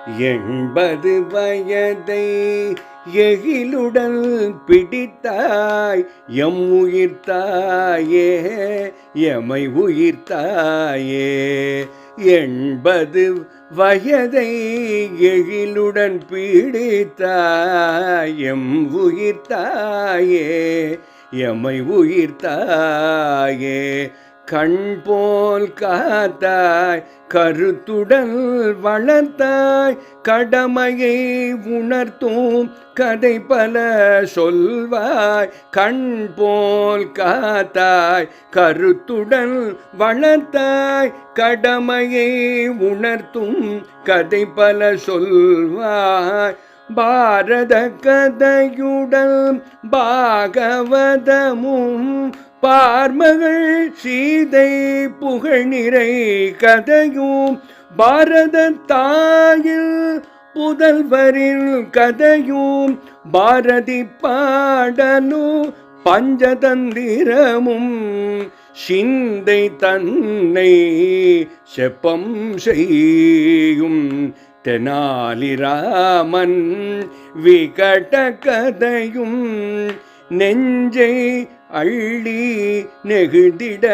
80 வயதை எகிலுடன் பிடித்தாய் எம் உயிர்த்தாயே எமை உயிர்த்தாயே. 80 வயதை எகிலுடன் பிடித்தாய் எம் உயிர்த்தாயே எமை உயிர்த்தாயே. கண் போல் காத்தாய் கருத்துடன் வளர்த்தாய் கடமையை உணர்த்தும் கதை பல சொல்வாய். கண் போல் காத்தாய் கருத்துடன் வளர்த்தாய் கடமையை உணர்த்தும் கதை பல சொல்வாய். பாரத கதையுடன் பாகவதமும் பார்மகள் சீதை புகழ்நிறை கதையும் பாரத தாயில் புதல்வரின் கதையும் பாரதி பாடலும் பஞ்சதந்திரமும் சிந்தை தன்னை செப்பம் செய்யும் தெனாலிராமன் விகட கதையும் நெஞ்சை அள்ளி நெகிழ்ந்திட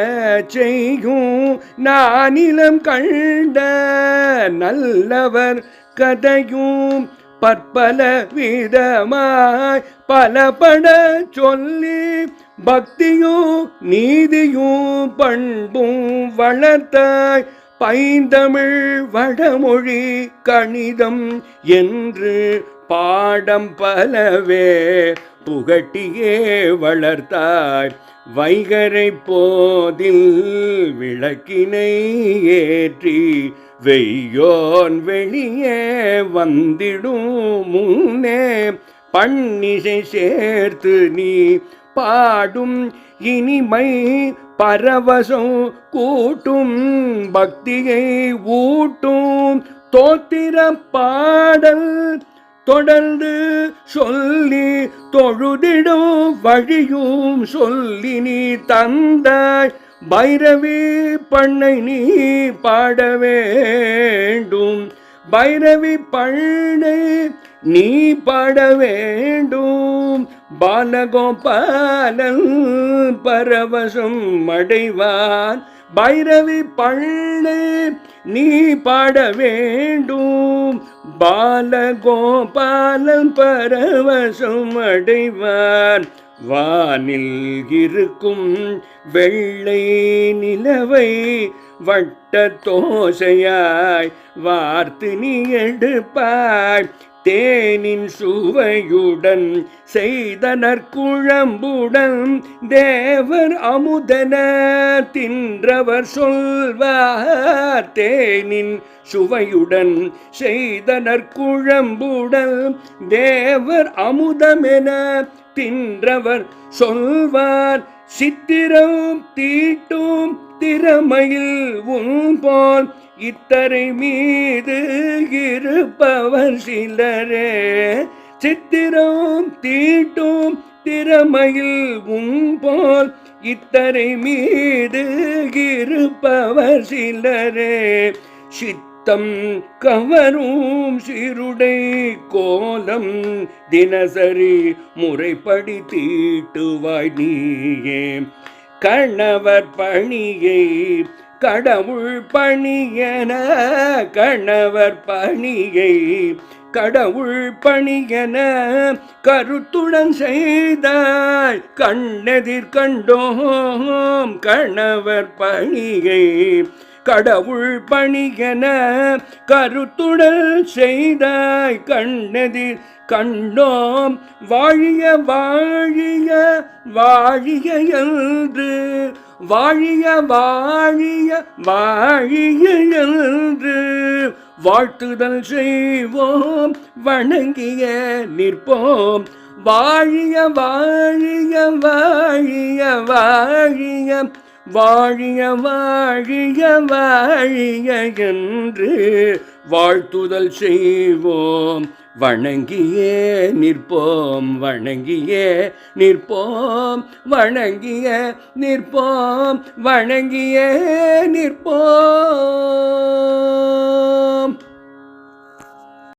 செய்யும் நானிலம் கண்ட நல்லவர் கதையும் பற்பல விதமாய் பலபட சொல்லி பக்தியும் நீதியும் பண்பும் வளர்த்தாய். பைந்தமிழ் வடமொழி கணிதம் என்று பாடம் பலவே புகட்டியே வளர்த்தாய். வைகரை போதில் விளக்கினை ஏற்றி வெய்யோன் வெளியே வந்திடும் முன்னே பன்னிசை சேர்த்து நீ பாடும் இனிமை பரவசம் கூட்டும் பக்தியை ஊட்டும் தோத்திர பாடல் தொடர்ந்து சொல்லி தொழுதிடும் வழியும் சொல்லி நீ தந்தாய். பைரவி பண்ணை நீ பாட வேண்டும் பைரவி பண்ணை நீ பாட வேண்டும். பாலகோபாலன் பரவசம் அடைவான் பைரவி பண்ணை நீ பாட வேண்டும். பாலகோபாலன் பரவசம் அடைவான். வானில் இருக்கும் வெள்ளை நிலவை வட்ட தோசையாய் வார்த்து நீ எடுப்பாய். தேனின் சுவையுடன் செய்தனர் குழம்புடன் தேவர் அமுதன தின்றவர் சொல்வார். தேனின் சுவையுடன் செய்தனர் குழம்புடன் தேவர் அமுதமென தின்றவர் சொல்வார். சித்திரம் தீட்டும் திறமையில் உன்போல் இத்தரை மீது இருப்பவர் சிலரே. சித்திரம் தீட்டும் திறமையில் உன்போல் இத்தரை மீது இருப்பவர் சிலரே. சித்தம் கவரும் சிறுடை கோலம் தினசரி முறைப்படி தீட்டுவாய் நீயே. கணவர் பணியை கடவுள் பணியன கணவர் பணியை கடவுள் பணியன கருத்துடன் செய்தாய் கண்ணெதிர் கண்டோம். கணவர் பணியை கடவுள் பணியன கருத்துடன் செய்தாய் கண்ணெதிர் கண்டோம். வாழிய வாழிய வாழிய என்று வாழிய வாழிய வாழிய என்று வாழ்த்துதல் செய்வோம் வணங்கிய நிற்போம். வாழிய வாழிய வாழிய வாழிய வாழிய வாழிய வாழிய என்று வாழ்த்துதல் செய்வோம் வணங்கியே நிற்போம். வணங்கியே நிற்போம் வணங்கியே நிற்போம் வணங்கியே நிற்போம்.